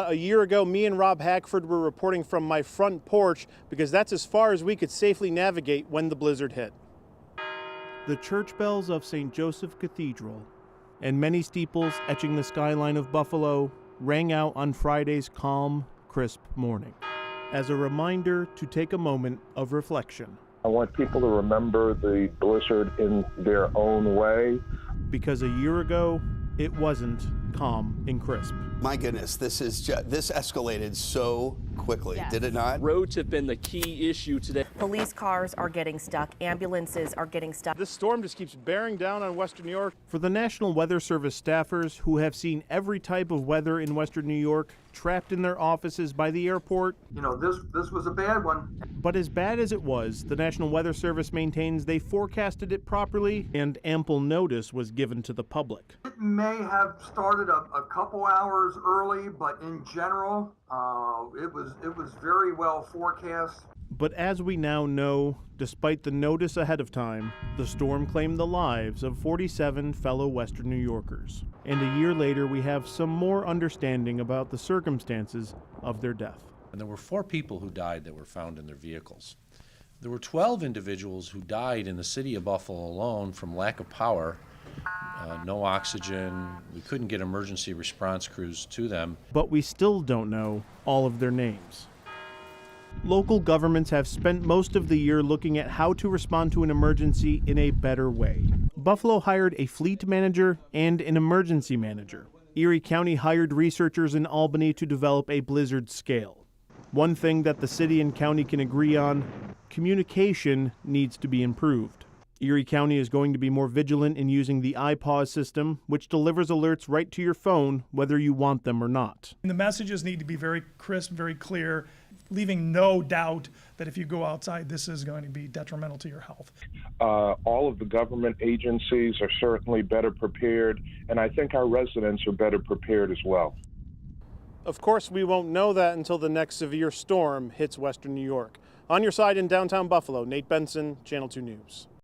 A year ago, me and Rob Hackford were reporting from my front porch because that's as far as we could safely navigate when the blizzard hit. The church bells of St. Joseph Cathedral and many steeples etching the skyline of Buffalo rang out on Friday's calm, crisp morning as a reminder to take a moment of reflection. I want people to remember the blizzard in their own way. Because a year ago, it wasn't calm and crisp. My goodness, this escalated so quickly, Yes. Did it not? Roads have been the key issue today. Police cars are getting stuck. Ambulances are getting stuck. This storm just keeps bearing down on Western New York. For the National Weather Service staffers who have seen every type of weather in Western New York, trapped in their offices by the airport. You know, this was a bad one. But as bad as it was, the National Weather Service maintains they forecasted it properly and ample notice was given to the public. It may have started a couple hours early, but in general, it was very well forecast. But as we now know, despite the notice ahead of time, the storm claimed the lives of 47 fellow Western New Yorkers. And a year later, we have some more understanding about the circumstances of their death. And there were 4 people who died that were found in their vehicles. There were 12 individuals who died in the city of Buffalo alone from lack of power, no oxygen. We couldn't get emergency response crews to them. But we still don't know all of their names. Local governments have spent most of the year looking at how to respond to an emergency in a better way. Buffalo hired a fleet manager and an emergency manager. Erie County hired researchers in Albany to develop a blizzard scale. One thing that the city and county can agree on, communication needs to be improved. Erie County is going to be more vigilant in using the iPause system, which delivers alerts right to your phone, whether you want them or not. The messages need to be very crisp, very clear, leaving no doubt that if you go outside, this is going to be detrimental to your health. All of the government agencies are certainly better prepared, and I think our residents are better prepared as well. Of course, we won't know that until the next severe storm hits Western New York. On your side in downtown Buffalo, Nate Benson, Channel 2 News.